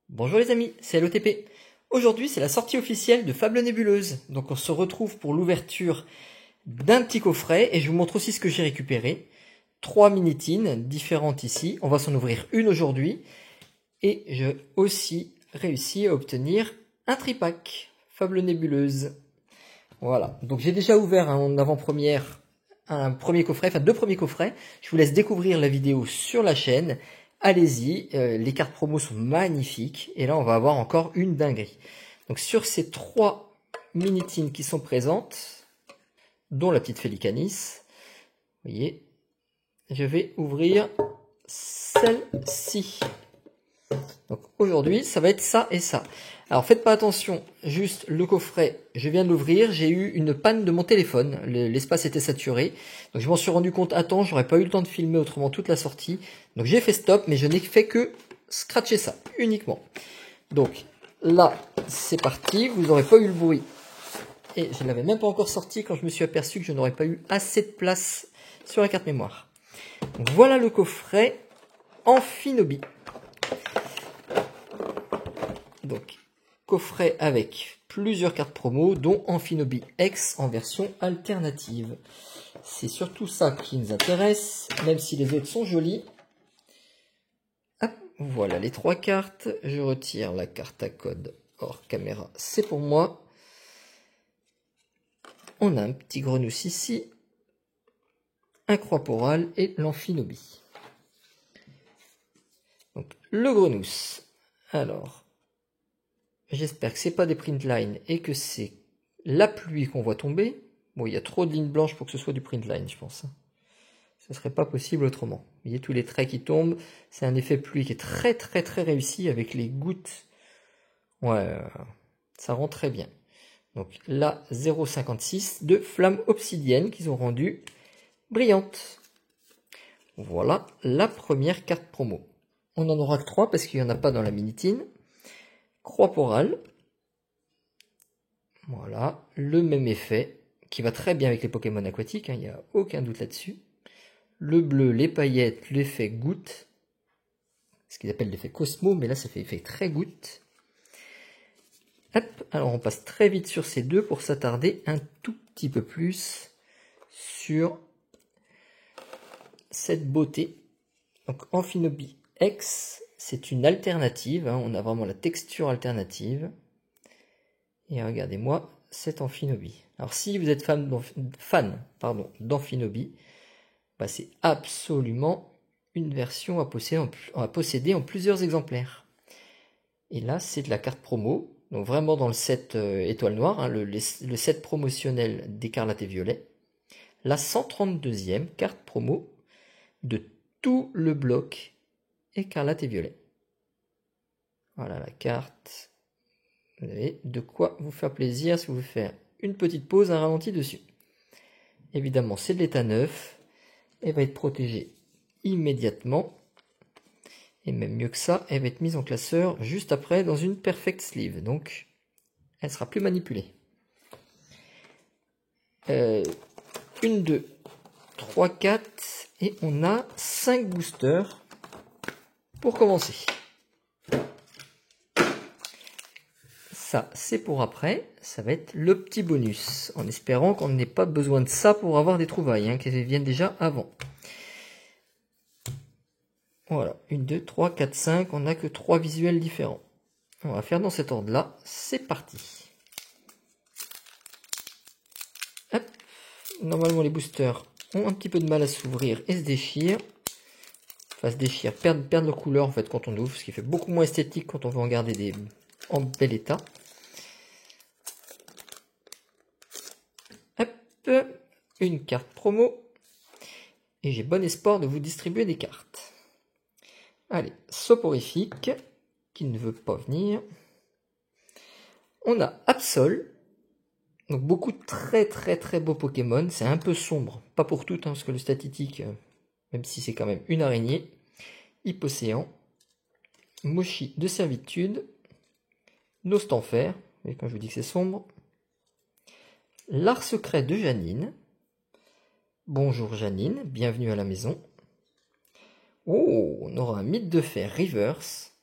Bonjour les amis, c'est LOTP. Aujourd'hui c'est la sortie officielle de Fable Nébuleuse. Donc on se retrouve pour l'ouverture d'un petit coffret et je vous montre aussi ce que j'ai récupéré. 3 mini-tines différentes ici. On va s'en ouvrir une aujourd'hui. Et j'ai aussi réussi à obtenir un tripack Fable Nébuleuse. Voilà, donc j'ai déjà ouvert en avant-première un premier coffret, enfin 2 premiers coffrets. Je vous laisse découvrir la vidéo sur la chaîne. Allez-y, les cartes promo sont magnifiques. Et là, on va avoir encore une dinguerie. Donc sur ces 3 mini-tines qui sont présentes, dont la petite Félicanis, vous voyez, je vais ouvrir celle-ci. Donc aujourd'hui, ça va être ça et ça. Alors faites pas attention, juste le coffret, je viens de l'ouvrir, j'ai eu une panne de mon téléphone, l'espace était saturé. Donc je m'en suis rendu compte à temps, j'aurais pas eu le temps de filmer autrement toute la sortie. Donc j'ai fait stop, mais je n'ai fait que scratcher ça, uniquement. Donc là, c'est parti, vous n'aurez pas eu le bruit. Et je ne l'avais même pas encore sorti quand je me suis aperçu que je n'aurais pas eu assez de place sur la carte mémoire. Donc voilà le coffret Amphinobi. Donc, coffret avec plusieurs cartes promo, dont Amphinobi X en version alternative. C'est surtout ça qui nous intéresse, même si les autres sont jolis. Hop, voilà les 3 cartes. Je retire la carte à code hors caméra, c'est pour moi. On a un petit grenousse ici, un croix-poral et l'Amphinobi. Donc, le grenousse. Alors, j'espère que c'est pas des print line et que c'est la pluie qu'on voit tomber. Bon, il y a trop de lignes blanches pour que ce soit du print line, je pense. Ce serait pas possible autrement. Vous voyez tous les traits qui tombent. C'est un effet pluie qui est très très très réussi avec les gouttes. Ouais, ça rend très bien. Donc là, 0,56 de flamme obsidienne qu'ils ont rendu brillante. Voilà la première carte promo. On n'en aura que 3 parce qu'il n'y en a pas dans la mini-tine. Croix-poral. Voilà, le même effet, qui va très bien avec les Pokémon aquatiques, il n'y a aucun doute là-dessus. Le bleu, les paillettes, l'effet goutte, ce qu'ils appellent l'effet Cosmo, mais là ça fait effet très goutte. Hop, alors on passe très vite sur ces deux pour s'attarder un tout petit peu plus sur cette beauté. Donc Amphinobi X, c'est une alternative, on a vraiment la texture alternative. Et regardez-moi cet Amphinobi. Alors si vous êtes fan d'Amphinobi, bah, c'est absolument une version à posséder en plusieurs exemplaires. Et là c'est de la carte promo, donc vraiment dans le set étoile noire, le set promotionnel d'Écarlate et Violet. La 132e carte promo de tout le bloc Écarlate et Violet. Voilà la carte. Vous avez de quoi vous faire plaisir si vous voulez faire une petite pause, un ralenti dessus. Évidemment, c'est de l'état neuf. Elle va être protégée immédiatement. Et même mieux que ça, elle va être mise en classeur juste après dans une perfect sleeve. Donc, elle sera plus manipulée. 1, 2, 3, 4. Et on a 5 boosters pour commencer. Ça, c'est pour après, ça va être le petit bonus, en espérant qu'on n'ait pas besoin de ça pour avoir des trouvailles, qu'elles viennent déjà avant. Voilà, 1, 2, 3, 4, 5, on n'a que 3 visuels différents. On va faire dans cet ordre-là, c'est parti. Hop. Normalement, les boosters ont un petit peu de mal à s'ouvrir et se déchirent. Enfin, se déchirent, perdent leur couleur en fait quand on ouvre, ce qui fait beaucoup moins esthétique quand on veut en garder des en bel état. Hop, une carte promo. Et j'ai bon espoir de vous distribuer des cartes. Allez, soporifique, qui ne veut pas venir. On a Absol. Donc beaucoup de très très très beaux Pokémon. C'est un peu sombre. Pas pour toutes, parce que le statitique, même si c'est quand même une araignée. Hypocéan. Mochi de servitude. Nostanfer. Et quand je vous dis que c'est sombre. L'art secret de Janine. Bonjour Janine, bienvenue à la maison. Oh, on aura un mythe de fer reverse.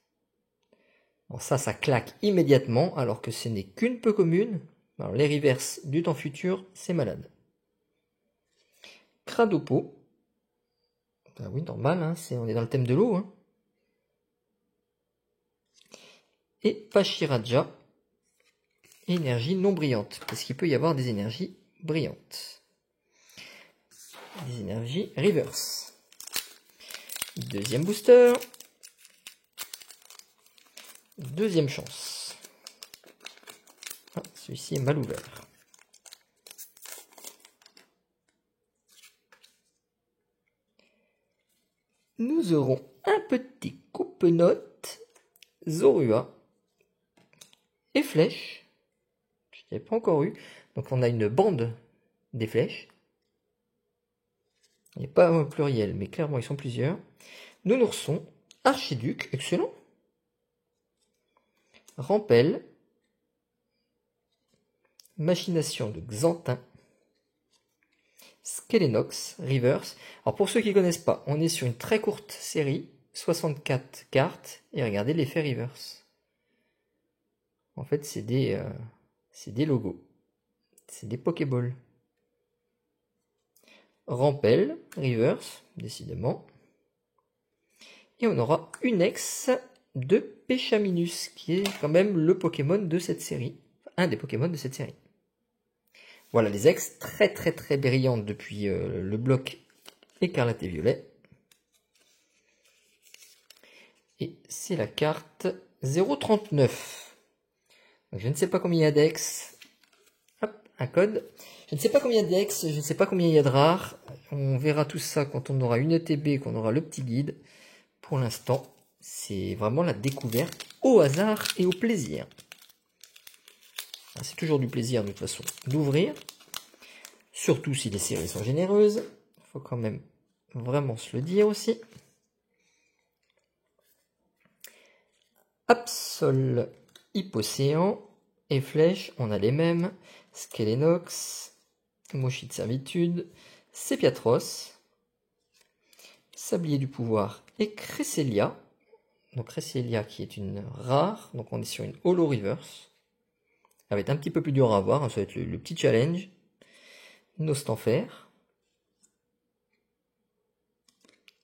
Alors ça claque immédiatement, alors que ce n'est qu'une peu commune. Alors les reverse du temps futur, c'est malade. Cradopo. Ben oui, normal, hein, on est dans le thème de l'eau. Hein. Et Pachiraja. Énergie non brillante, parce qu'il peut y avoir des énergies brillantes. Des énergies reverse. Deuxième booster. Deuxième chance. Ah, celui-ci est mal ouvert. Nous aurons un petit coupe-note, Zorua et flèche. Je n'avais pas encore eu. Donc on a une bande des flèches. Il n'y a pas un pluriel, mais clairement ils sont plusieurs. Nounoursson, Archiduc, excellent. Rampel, Machination de Xantin, Skelenox, Reverse. Alors pour ceux qui ne connaissent pas, on est sur une très courte série, 64 cartes, et regardez l'effet Reverse. En fait c'est des logos, c'est des Pokéballs. Rampel, Reverse, décidément. Et on aura une ex de Péchaminus, qui est quand même le Pokémon de cette série. Un des Pokémon de cette série. Voilà les ex, très très très brillantes depuis le bloc écarlate et violet. Et c'est la carte 039. Donc, je ne sais pas combien il y a d'ex. Hop, un code. Je ne sais pas combien il y a d'ex, je ne sais pas combien il y a de rares. On verra tout ça quand on aura une ETB, qu'on aura le petit guide. Pour l'instant, c'est vraiment la découverte au hasard et au plaisir. C'est toujours du plaisir de toute façon d'ouvrir. Surtout si les séries sont généreuses. Il faut quand même vraiment se le dire aussi. Absol, Hypocéan et Flèche, on a les mêmes. Skelenox, Mochi de Servitude, Sepiatros, Sablier du Pouvoir et Cresselia. Donc Cresselia qui est une rare, donc on est sur une Holo Reverse. Elle va être un petit peu plus dur à avoir, hein, ça va être le petit challenge. Nostanfer.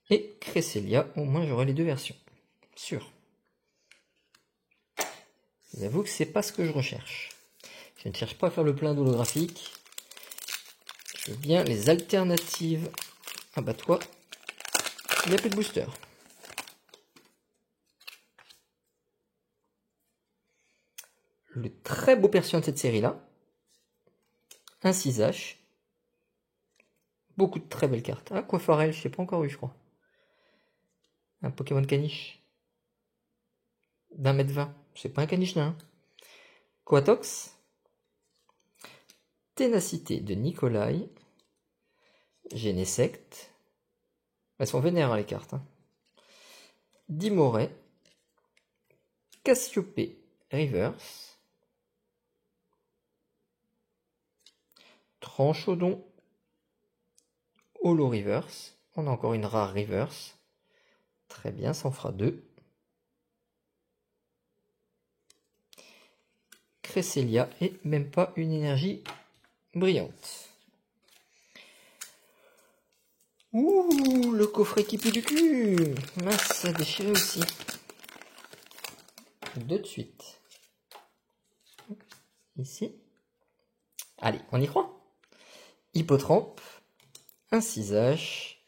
Et Cresselia, au moins j'aurai les deux versions. Sûr. J'avoue que c'est pas ce que je recherche. Je ne cherche pas à faire le plein d'holographique. Je veux bien les alternatives. Ah bah toi, il n'y a plus de booster. Le très beau perçu de cette série-là. Un 6H. Beaucoup de très belles cartes. Ah, Coiffarel, je l'ai pas encore eu, je crois. Un Pokémon caniche. d'1m20. C'est pas un caniche nain. Quatox. Ténacité de Nikolai. Genesect. Elles sont vénères, hein, les cartes. Hein. Dimoret. Cassiopée Reverse. Tranchodon. Holo Reverse. On a encore une rare Reverse. Très bien, ça en fera 2. Cresselia et même pas une énergie brillante. Ouh, le coffret qui pue du cul. Mince, ça a déchiré aussi. 2 de suite. Ici. Allez, on y croit. Hippotrampe. Un 6H.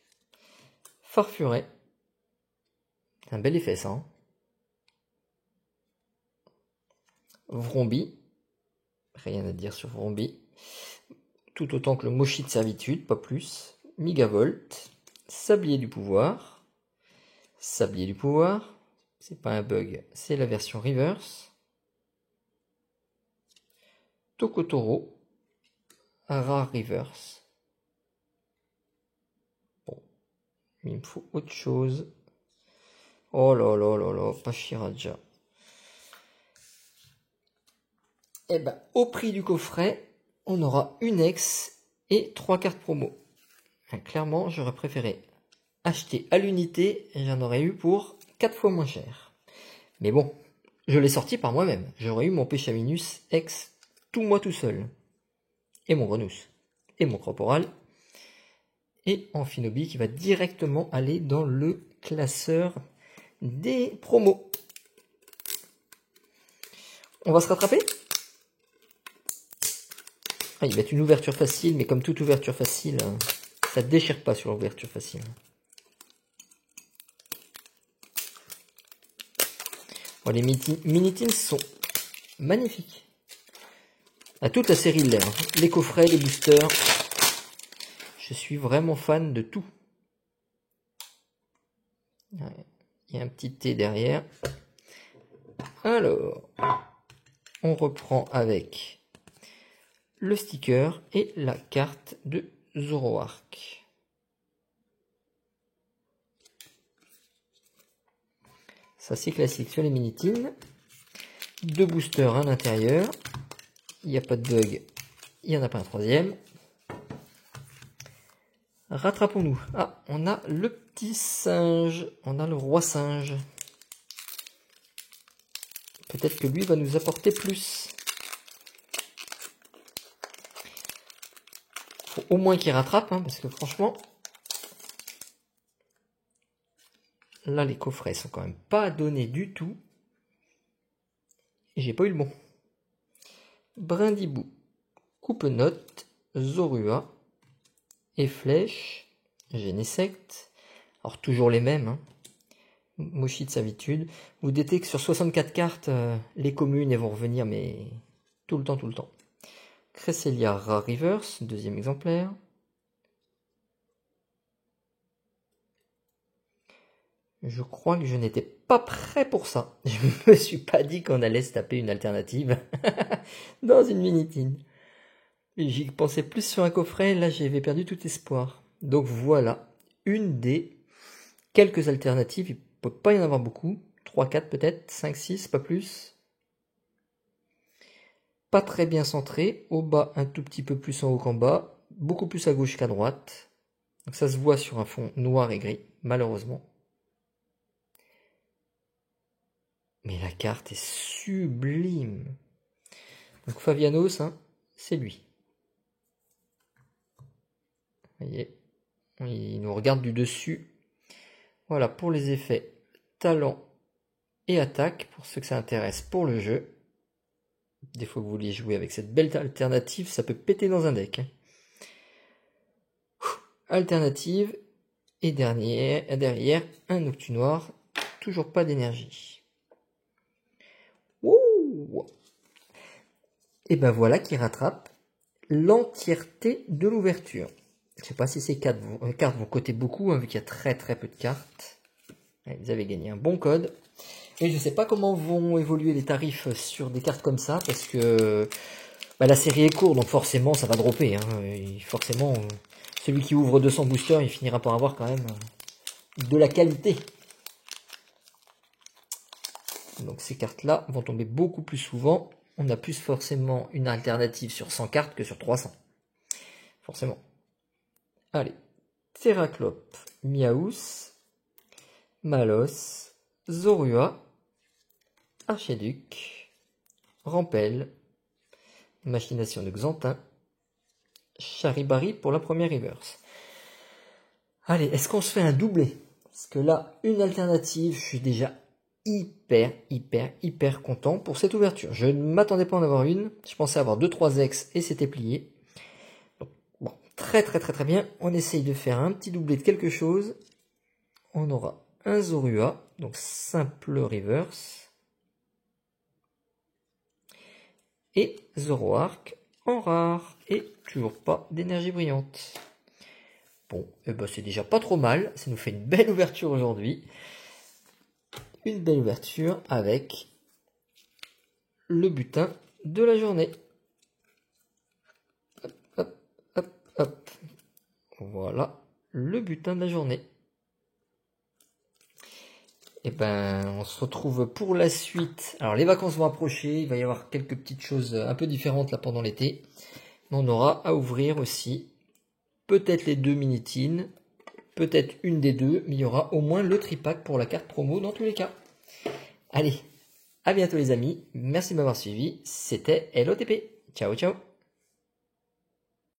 Farfuret. Un bel effet ça. Hein. Vrombi. Rien à dire sur Vrombi. Tout autant que le Mochi de Servitude, pas plus. Migavolt. Sablier du Pouvoir. Sablier du Pouvoir. C'est pas un bug, c'est la version reverse. Tokotoro. Un rare reverse. Bon, il me faut autre chose. Oh là là là là, Pachiraja. Et ben, au prix du coffret, on aura une ex et 3 cartes promo. Clairement, j'aurais préféré acheter à l'unité et j'en aurais eu pour 4 fois moins cher. Mais bon, Je l'ai sorti par moi-même. J'aurais eu mon Péchaminus X tout moi tout seul. Et mon Grenousse. Et mon Corporal. Et Amphinobi qui va directement aller dans le classeur des promos. On va se rattraper. Ah, il va être une ouverture facile, mais comme toute ouverture facile, ça déchire pas sur l'ouverture facile. Bon, les mini-tins sont magnifiques. À toute la série de l'air. Les coffrets, les boosters. Je suis vraiment fan de tout. Il y a un petit T derrière. Alors, on reprend avec le sticker et la carte de Zoroark. Ça c'est classique sur les mini-tins. 2 boosters à l'intérieur. Il n'y a pas de bug. Il n'y en a pas un troisième. Rattrapons-nous. Ah, on a le petit singe. On a le roi singe. Peut-être que lui va nous apporter plus. Faut au moins qu'il rattrape, hein, parce que franchement, là les coffrets sont quand même pas donnés du tout. Et j'ai pas eu le bon. Brindibou, Coupe-Note, Zorua, et Flèche, Genesect. Alors toujours les mêmes, hein. Mochi de servitude. Vous détectez que sur 64 cartes, les communes elles vont revenir, mais tout le temps, tout le temps. Cresselia Rare Reverse, deuxième exemplaire. Je crois que je n'étais pas prêt pour ça. Je me suis pas dit qu'on allait se taper une alternative dans une mini-tin. J'y pensais plus sur un coffret, là j'avais perdu tout espoir. Donc voilà, une des quelques alternatives, il ne peut pas y en avoir beaucoup. 3, 4 peut-être, 5, 6, pas plus. Pas très bien centré, au bas un tout petit peu plus en haut qu'en bas, beaucoup plus à gauche qu'à droite. Donc ça se voit sur un fond noir et gris, malheureusement. Mais la carte est sublime. Donc Favianos, hein, c'est lui. Vous voyez, il nous regarde du dessus. Voilà pour les effets talent et attaque, pour ceux que ça intéresse pour le jeu. Des fois que vous vouliez jouer avec cette belle alternative, ça peut péter dans un deck. Alternative, et derrière un Noctunoir, toujours pas d'énergie. Et ben voilà qui rattrape l'entièreté de l'ouverture. Je sais pas si ces cartes vont coter beaucoup, hein, vu qu'il y a très peu de cartes. Vous avez gagné un bon code. Et je sais pas comment vont évoluer les tarifs sur des cartes comme ça, parce que la série est courte, donc forcément ça va dropper. Hein, et forcément, celui qui ouvre 200 boosters, il finira par avoir quand même de la qualité. Donc ces cartes-là vont tomber beaucoup plus souvent. On a plus forcément une alternative sur 100 cartes que sur 300. Forcément. Allez. Terraclope, Miaus, Malos, Zorua, Archiduc, Rampel, Machination de Xantin, Charibari pour la première reverse. Allez, est-ce qu'on se fait un doublé? Parce que là, une alternative, je suis déjà hyper content pour cette ouverture. Je ne m'attendais pas à en avoir une. Je pensais avoir 2-3 ex et c'était plié. Bon, très bien. On essaye de faire un petit doublé de quelque chose. On aura un Zorua, donc simple reverse. Et Zoroark en rare. Et toujours pas d'énergie brillante. Bon, eh ben c'est déjà pas trop mal. Ça nous fait une belle ouverture aujourd'hui. Une belle ouverture avec le butin de la journée. Hop. Voilà, le butin de la journée. Et ben, on se retrouve pour la suite. Alors, les vacances vont approcher. Il va y avoir quelques petites choses un peu différentes là pendant l'été. On aura à ouvrir aussi peut-être les 2 mini-tins, peut-être une des deux, mais il y aura au moins le tripack pour la carte promo dans tous les cas. Allez, À bientôt les amis, merci de m'avoir suivi, c'était LOTP. Ciao ciao.